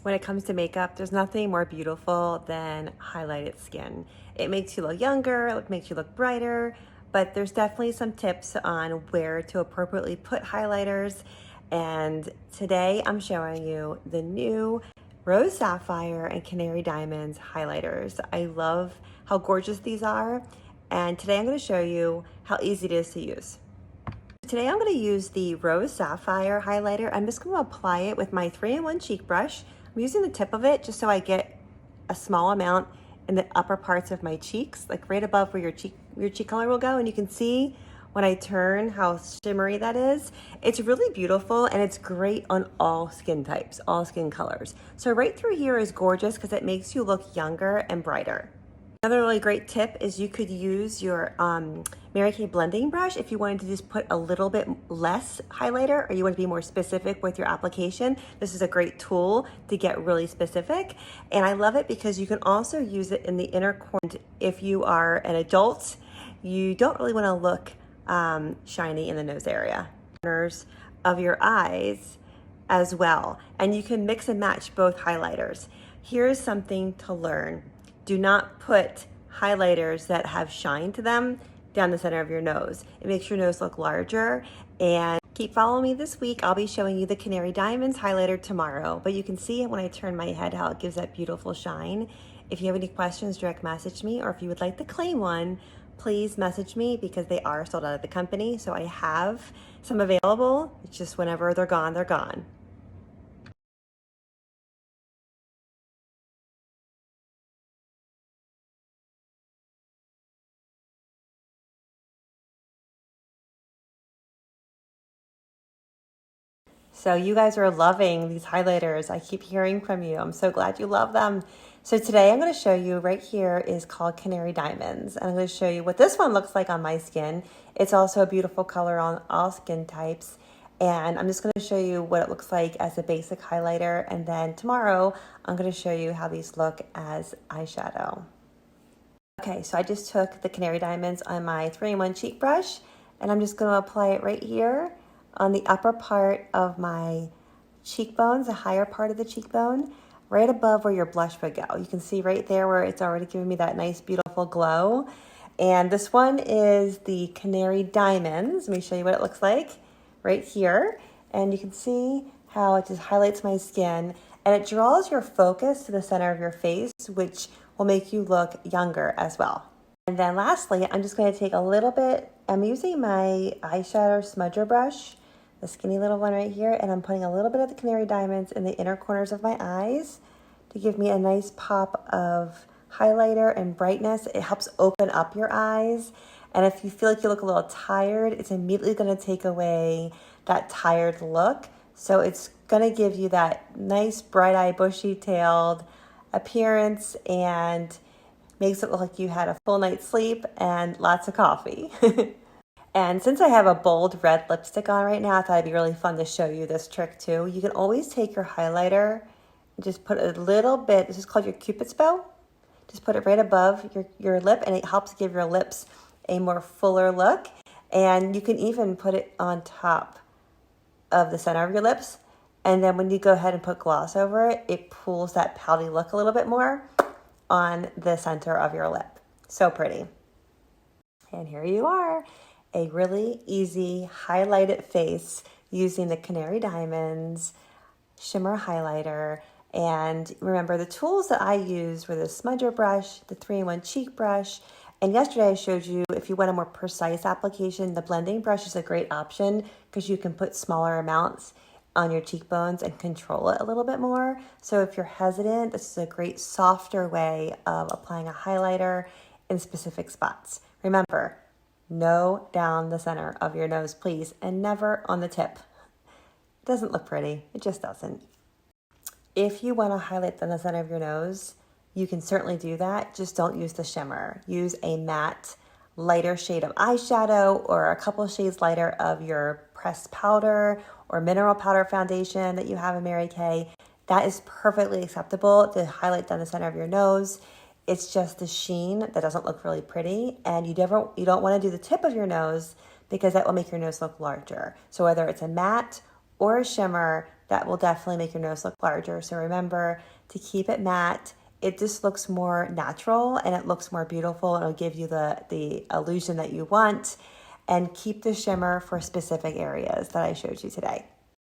When it comes to makeup, there's nothing more beautiful than highlighted skin. It makes you look younger, it makes you look brighter, but there's definitely some tips on where to appropriately put highlighters. And today I'm showing you the new Rose Sapphire and Canary Diamonds highlighters. I love how gorgeous these are. And today I'm going to show you how easy it is to use. Today I'm going to use the Rose Sapphire highlighter. I'm just going to apply it with my 3-in-1 cheek brush. I'm using the tip of it just so I get a small amount in the upper parts of my cheeks, like right above where your cheek color will go. And you can see when I turn how shimmery that is. It's really beautiful and it's great on all skin types, all skin colors. So right through here is gorgeous because it makes you look younger and brighter. Another really great tip is you could use your Mary Kay blending brush if you wanted to just put a little bit less highlighter or you want to be more specific with your application. This is a great tool to get really specific. And I love it because you can also use it in the inner corner. If you are an adult, you don't really want to look shiny in the nose area. Corners of your eyes as well. And you can mix and match both highlighters. Here's something to learn. Do not put highlighters that have shine to them down the center of your nose. It makes your nose look larger. And keep following me this week. I'll be showing you the Canary Diamonds highlighter tomorrow. But you can see when I turn my head how it gives that beautiful shine. If you have any questions, direct message me. Or if you would like to claim one, please message me because they are sold out of the company. So I have some available. It's just whenever they're gone, they're gone. So you guys are loving these highlighters. I keep hearing from you. I'm so glad you love them. So today I'm going to show you right here is called Canary Diamonds. And I'm going to show you what this one looks like on my skin. It's also a beautiful color on all skin types. And I'm just going to show you what it looks like as a basic highlighter. And then tomorrow I'm going to show you how these look as eyeshadow. Okay, so I just took the Canary Diamonds on my 3-in-1 cheek brush. And I'm just going to apply it right here on the upper part of my cheekbones, the higher part of the cheekbone, right above where your blush would go. You can see right there where it's already giving me that nice, beautiful glow. And this one is the Canary Diamonds. Let me show you what it looks like right here. And you can see how it just highlights my skin and it draws your focus to the center of your face, which will make you look younger as well. And then lastly, I'm just going to take a little bit, I'm using my eyeshadow smudger brush, the skinny little one right here, and I'm putting a little bit of the Canary Diamonds in the inner corners of my eyes to give me a nice pop of highlighter and brightness. It helps open up your eyes. And if you feel like you look a little tired, it's immediately going to take away that tired look. So it's going to give you that nice bright-eyed, bushy-tailed appearance and makes it look like you had a full night's sleep and lots of coffee. And since I have a bold red lipstick on right now, I thought it'd be really fun to show you this trick too. You can always take your highlighter and just put a little bit, this is called your Cupid's bow. Just put it right above your lip and it helps give your lips a more fuller look. And you can even put it on top of the center of your lips. And then when you go ahead and put gloss over it, it pulls that pouty look a little bit more on the center of your lip. So pretty. And here you are, a really easy highlighted face using the Canary Diamonds shimmer highlighter. And remember, the tools that I used were the smudger brush, the 3-in-1 cheek brush, and yesterday I showed you if you want a more precise application, the blending brush is a great option because you can put smaller amounts on your cheekbones and control it a little bit more. So if you're hesitant, this is a great softer way of applying a highlighter in specific spots. Remember, no down the center of your nose, please, and never on the tip. It doesn't look pretty, it just doesn't. If you want to highlight on the center of your nose, you can certainly do that, just don't use the shimmer. Use a matte, lighter shade of eyeshadow or a couple shades lighter of your pressed powder or mineral powder foundation that you have in Mary Kay. That is perfectly acceptable to highlight down the center of your nose. It's just the sheen that doesn't look really pretty, and you don't want to do the tip of your nose because that will make your nose look larger. So whether it's a matte or a shimmer, that will definitely make your nose look larger. So remember to keep it matte. It just looks more natural and it looks more beautiful, and it'll give you the illusion that you want. And keep the shimmer for specific areas that I showed you today.